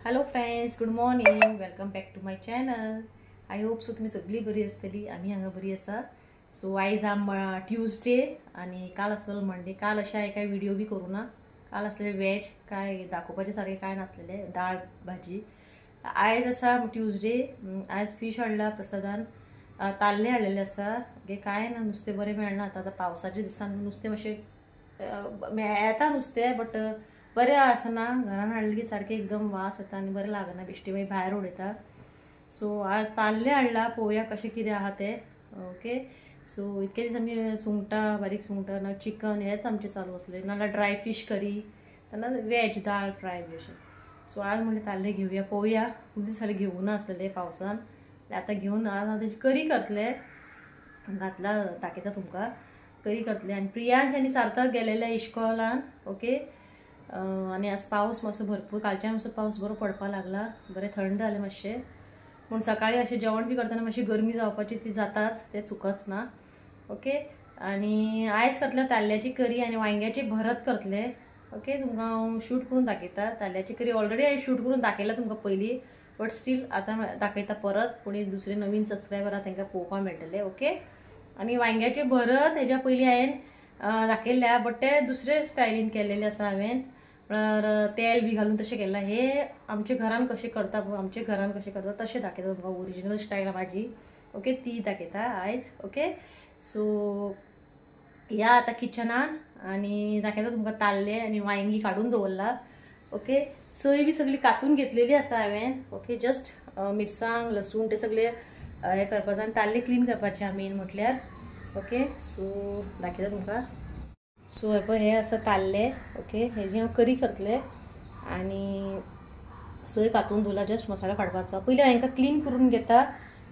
Hello friends, good morning. Welcome back to my channel. I hope so तुम्ही सगळी बरी असतली. आम्ही हांगा बरी आसा. सो आयज ट्यूजडे आणि काल आसलेलो मंडे. काल अशा काय व्हिडिओ बी करू ना. काल असलेले वेज काय दाखोवपाचे सारखे काय नासलेले, डाळ भाजी. आयज आसा ट्यूजडे. आज फिश हाडला प्रसादान. ताल्ले हाडलेले आसा. काय ना नुस्तें बरें मेळना आतां पावसाच्या दिसान नुस्तें मातशें येता नुस्तें बट बरें आसना. घरान हाडलें की सारकें एकदम वास येता आनी बरें लागना, बेश्टी मागीर भायर उडयता. सो आज ताल्ले हाडला. पळोवया कशें कितें आहा तें. ओके. सो इतके दीस आमी सुंगटां, बारीक सुंगटां ना चिकन हेच आमचें चालू आसलें, नाल्यार ड्राय फिश करी, नाल्यार वेज दाळ फ्राय बी अशें. सो आज म्हणलें ताल्ले घेवया, पळोवया. खूब दीस जाले घेवना आसलेले पावसान. आतां घेवन आज हांव तेजी करी करतलें. घातला दाखयता तुमकां. करी करतलें. आनी प्रियांश आनी सार्थक गेलेले इश्कॉलान. ओके. आणि आज पाऊस मातसो भरपूर, कालच्यान मातसो पाऊस बरो पडपाक लागला. बरें थंड जालें मातशें. पूण सकाळी अशें जेवण बी करतना मातशी गरमी जावपाची ती जाताच, तें चुकच ना. ओके. आनी आयज करतलें ताल्ल्याची करी आनी वांयग्याची भरत करतलें. ओके. तुमकां हांव शूट करून दाखयता. ताल्ल्याची करी ऑलरेडी हांवें शूट करून दाखयला तुमकां पयलीं, बट स्टील आतां दाखयता परत. कोणी दुसरे नवीन सबस्क्रायबर आहा तांकां पळोवपाक मेळटलें. ओके. आनी वांयग्याचे भरत हेज्या पयलीं हांवें दाखयल्या, बट ते दुसरे स्टायलीन केल्लेले आसा हांवें. म्हळ्यार तेल बी घालून तशें केलां. हे आमच्या घरान कशें करता पळय, आमच्या घरान कशें करता तशें दाखयता तुमकां. ओरिजिनल स्टायल म्हाजी. ओके. ती दाखयता आयज. ओके. सो या आतां किचनान आनी दाखयता तुमकां ताल्ले आनी वांयगी काडून दवरला. ओके. सय बी सगळी कातून घेतलेली आसा हांवें. ओके. जस्ट मिरसांग, लसूण ते सगळे हे करपाचें आनी ताल्ले क्लीन करपाचे मेन म्हटल्यार. ओके. सो दाखयता तुमकां. सो हे पळय, हे आसा ताल्ले. ओके. हेजी हांव करी करतलें आनी सय कातून दवरला. जस्ट मसालो काडपाचो. पयलीं हांव हांकां क्लीन करून घेता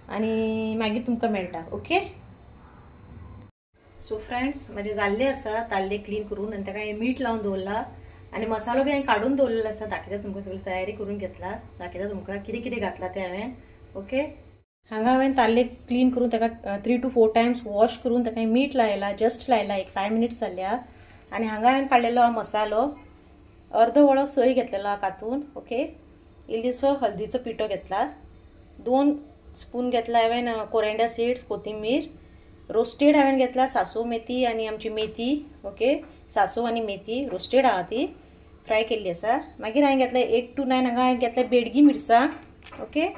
आनी मागीर तुमकां मेळटा. ओके. सो फ्रेंड्स, म्हाजे जाल्ले आसा ताल्ले क्लीन करून आनी ताका हांवें मीठ लावन दवरला आनी मसालो बी हांवें काडून दवरलेलो आसा. दाखयता तुमकां. सगळी तयारी करून घेतला. दाखयता तुमकां कितें कितें घातलां तें हांवें. ओके. हांगा हांवें ताल्ले क्लीन करून ताका 3 to 4 टायम्स वॉश करून ताका मीठ लायला. जस्ट लायला. एक 5 मिनिट्स जाल्या. आनी हांगा हांवें काडलेलो हा मसालो. अर्द वळो सय घेतलेलो हा कातून. ओके. इल्लीसो हल्दीचो पिठो घेतला. 2 स्पून घेतला हांवें कोरिएंडर सीड्स, कोथिंबीर. रोस्टेड हांवें घेतला सासव मेथी आनी आमची मेथी. ओके. सासव आनी मेथी रोस्टेड आहा ती, फ्राय केल्ली आसा. मागीर हांवें घेतले 8 to 9 हांगा हांवें घेतले बेडगी मिरसांग. ओके.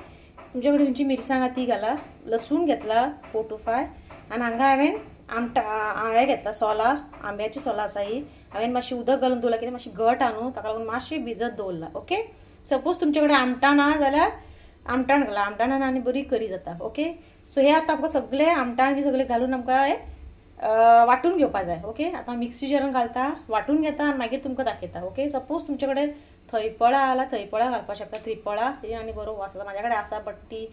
तुमचे कडेन खंयची मिरसांग आहा ती घाला. लसूण घेतला 4 to 5 आनी हांगा हांवें हें घेतला सोला. आंब्याची सोला आसा ही. हांवें मातशी उदक घालून दवरला कित्याक मातशी घट आहा न्हू, ताका लागून मातशी भिजत दवरला. ओके. सपोज तुमचे कडेन आमटाण ना जाल्यार आमटाण घाला. आमटाणान आनी बरी करी जाता. ओके. सो हे आतां आमकां सगळे आमटाण बी सगळे घालून आमकां हे वाटून घेवपा जाय. ओके. आतां मिक्सी जारान घालता, वाटून घेता आनी मागीर तुमकां दाखयता. ओके. सपोज तुमचे कडेन थंयपळां जाल्यार थंयपळां घालपाक शकता. त्रिपळां ती आनी बरो वास येता. म्हाज्या कडेन आसा बट ती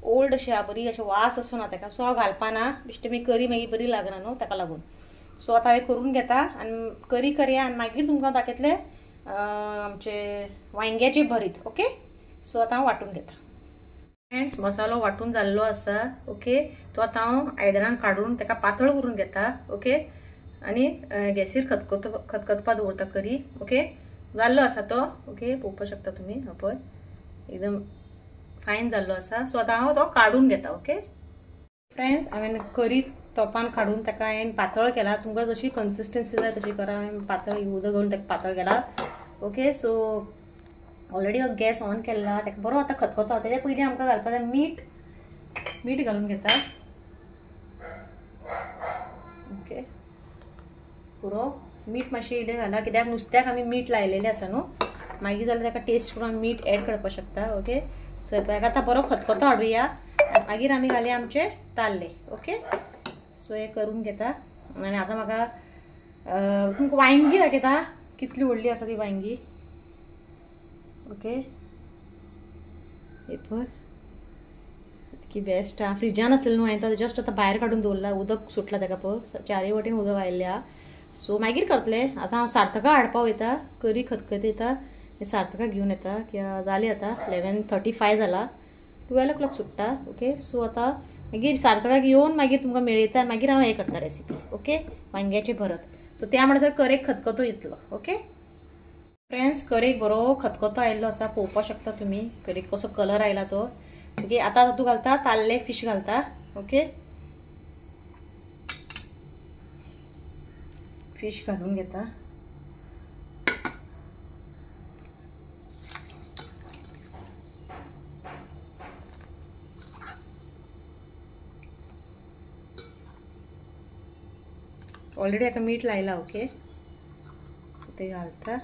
ओल्ड अशी आहा, बरी अशें वास आसना ताका. सो हांव घालपाना. बेश्टी मागीर करी मागीर बरी लागना न्हू, ताका लागून. सो आतां हांवें करून घेता आनी करी करया आनी मागीर तुमकां दाखयतलें आमचे वांयग्याचे भरीत. ओके. सो आतां हांव वाटून घेता. फ्रेंड्स, मसालो वाटून जाल्लो आसा. ओके. तो आतां हांव आयदनान काडून ताका पातळ करून घेता. ओके. आनी गॅसीर खतखतपा दवरता करी. ओके. जाल्लो आसा तो. ओके. पळोवपाक शकता तुमी. पळय एकदम फायन जाल्लो आसा. सो आतां हांव तो काडून घेता. ओके. फ्रेंड्स, हांवें करी तोपान काडून ताका हांवें पातळ केला. तुमकां जशी कन्सिस्टन्सी जाय तशी करा. हांवें पातळ उदक घालून ताका पातळ केला. Okay. So already gas on केला. ताका बरो आतां खतखतो. तेच्या पयलीं आमकां घालपाक जाय मीठ घालून घेता. ओके. पुरो मीठ मातशें इल्लें घाला कित्याक नुस्त्याक आमी मीठ लायलेलें आसा न्हू. मागीर जाल्यार ताका टेस्ट करून आमी मीठ एड करपाक शकता. ओके. सो हेका आतां बरो खतखतो हाडुया. मागीर आमी घालया आमचे ताल्ले. ओके. सो हे करून घेता आनी आतां म्हाका तुमकां वांयगी दाखयता कितली व्हडली आसा ती वांयगी. ओके. हे पळय इतकी बेस्ट आहा. फ्रिजान आसलेली न्हू, हांवें जस्ट आतां भायर काडून दवरला. उदक सुटला ताका पळय. चारय वटेन उदक आयिल्लें आहा. सो मागीर करतलें. आतां हांव सार्थका हाडपा वयता. करी खतखतयता. सार्थका घेवन येता. कित्याक जाली आतां 11:35 जाला. 12 o'clock सुट्टा. ओके. सो आतां मागीर सार्थकाक येवन मागीर तुमकां मेळयता. मागीर हांव हें करता रेसिपी. ओके. वांयग्याचें भरत. सो त्या म्हणसर करेक खतखतो येतलो. ओके. फ्रेंड्स करेक बरो खतखतो आयिल्लो आसा, पळोवपाक शकता तुम्ही करेक कसो कलर आयला तो. ओके, आता तू घालता ताल्ले फिश घालता. ओके, फिश घालून घेता. ऑलरेडी आता मीठ लायला. ओके, सो ते घालता.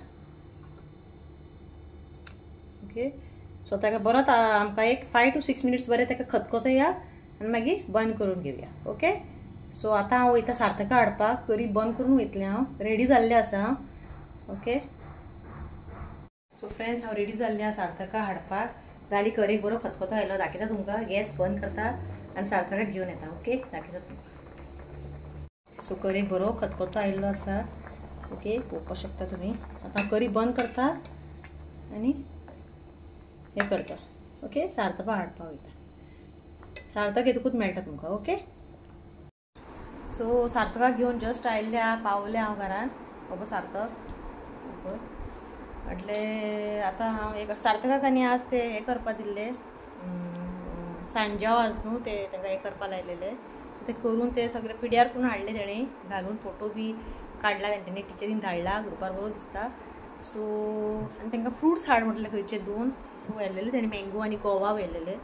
ओके, सो ताका बरोच आमकां एक 5 to 6 मिनिट्स बरें ताका खतखतोया आनी मागीर बंद करून घेवया. ओके, सो आतां हांव वयता सार्थका हाडपाक. करी बंद करून वयतलें हांव. रेडी जाल्लें आसा. ओके, सो फ्रेंड्स हांव रेडी जाल्लें आसा सार्थका हाडपाक. जाली करेक बरो खतखतो आयलो. दाखयता तुमकां. गॅस बंद करता आनी सार्थकाक घेवन येता. ओके, दाखयता तुमकां. सो करेक बरो खतखतो आयिल्लो आसा. ओके, पळोवपाक शकता तुमी. आतां करी बंद करता आनी हे करता. ओके, सार्थका हाडपाक वयता. सार्थक येतकूच मेळटा तुमकां. ओके, सो सार्थकाक घेवन जस्ट आयिल्ले पावले हांव घरान. बाबा सार्थक म्हटले आतां हांव एक सार्थकाक आनी आज ते हे करपा दिल्ले सांजाव आज न्हू, ते तांकां हे करपा लायलेले. सो ते करून ते सगळे पिड्यार करून हाडले तेणी घालून. फोटो बी काडला तेंच्यांनी, टिचरीन धाडला ग्रुपार बरो दिसता. सो आनी तांकां फ्रुट्स हाड म्हटले खंयचे 2. सो व्हेल्लेले तेणी मँगो आनी गोवा व्हेल्लेले.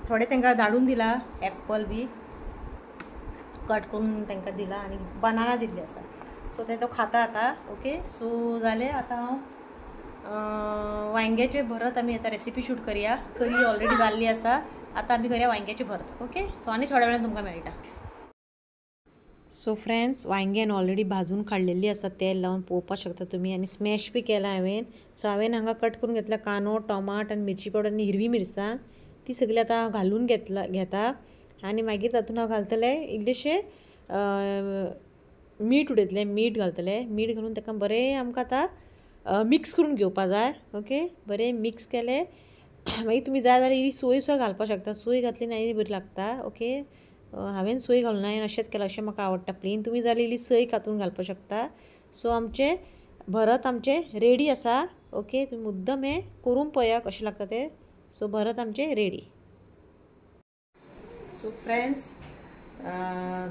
थोडे तांकां धाडून दिला. एप्पल बी कट करून तांकां दिला आनी बनाना दिल्ली आसा. सो ते तो खाता आतां. ओके, सो जालें. आतां हांव वांयग्याचे भरत आमी आतां रेसिपी शूट करया. करी ऑलरेडी जाल्ली आसा. आतां आमी करया वांयग्याचे भरत. ओके, सो आनी थोड्या वेळान तुमकां मेळटा. सो फ्रेंड्स वांयग्यान ऑलरेडी भाजून काडलेली आसा तेल लावन, पळोवपाक शकता तुमी. आनी स्मॅश बी केला हांवें. सो हांवें हांगा कट करून घेतला कांदो, टोमाट आनी मिरची पावडर आनी हिरवी मिरसांग. ती सगळी आतां घालून घेता आनी मागीर तातूंत हांव घालतलें इल्लेशें मीठ उडयतलें. मीठ घालतलें. मीठ घालून ताका बरें आमकां आतां मिक्स करून घेवपा जाय. ओके, बरें मिक्स केलें मागीर तुमी जाय जाल्यार ही सोय सुद्दां घालपाक शकता. सोय घातली आनी बरी लागता. ओके, हांवें सोय घालूना, हांवें अशेंच केलां. अशें म्हाका आवडटा प्लेन. तुमी जाल्यार इल्ली सोय कातून घालपाक शकता. सो आमचें भरत आमचें रेडी आसा. ओके, तुमी मुद्दम हें करून पळया कशें लागता तें. सो भरत आमचें रेडी. सो फ्रेंड्स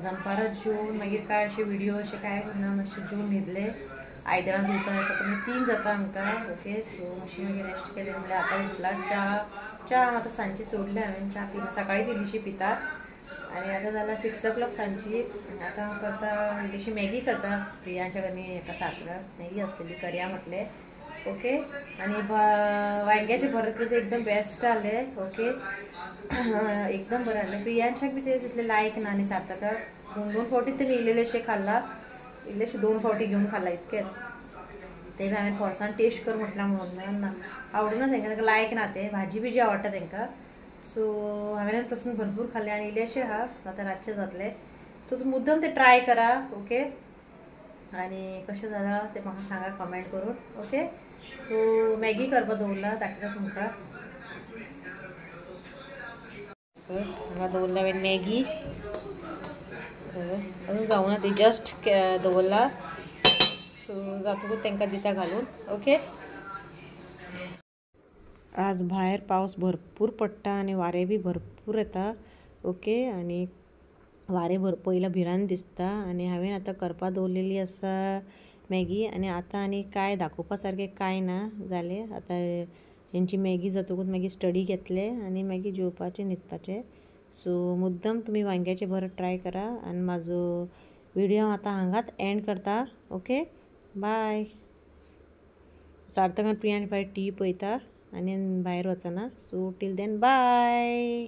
दनपारां जेवन मागीर काय अशे व्हिडिओ अशें कांय करना. मातशें जेवन न्हिदले. आयदनां धुवता येता 3 जाता आमकां. ओके, सो मातशें मागीर रेस्ट केलें म्हणल्यार आतां उठला. च्या आतां सांजची सोडली हांवें. च्या पिता सकाळीं इल्लीशी पितात आनी आतां जाल्यार 6 o'clock सांजची. आतां हांव करता इल्लीशी मॅगी करता. प्रियांच्या घरांनी हेका सासराक मॅगी आसलेली करया म्हटलें. ओके, आनी वांयग्याचें भरत तें एकदम बेस्ट जालें. ओके, एकदम बरें जालें. प्रियांशाक बी ते तितलें लायक ना आनी सार्थकाक 2 फावटी तेमी इल्लेशें खाल्ला. इल्लेशें 2 फावटी घेवन खाल्ला इतकेंच. ते हांवें फोर्सान टेस्ट कर म्हटल्यार म्हणून ना आवडना तांकां लायक ना. ते भाजी बिजी आवडटा तांकां. सो हांवें पासून भरपूर खाल्ले आनी इल्लेशें आहा. आतां रातचें जातलें. सो तुमी मुद्दम ते ट्राय करा. ओके, आनी कशें जालां तें म्हाका सांगा कमेंट करून. ओके, सो मॅगी करपा दवरला दाखयता तुमकां. हांगा दवरला हांवें मॅगी. अजून जावना ती जस्ट दवरला. सो जातकूच तांकां दिता घालून. ओके, आज भायर पावस भरपूर पडटा आनी वारें बी भरपूर येता. ओके, आनी वारें पयला भिरांत दिसता आनी हांवें आतां करपा दवरलेली आसा मॅगी. आनी आतां आनी कांय दाखोवपा सारकें कांय ना जालें. आतां हेंची मॅगी जातकूच मागीर स्टडी घेतलें आनी मागीर जेवपाचें न्हिदपाचें. सो मुद्दम तुमी वांयग्याचें भरत ट्राय करा आनी म्हाजो व्हिडियो आतां हांगाच एंड करता. Okay, bye. सार्थक आनी प्रियांश भायर टीव्ही पळयता आनी भायर वचना. So till then bye.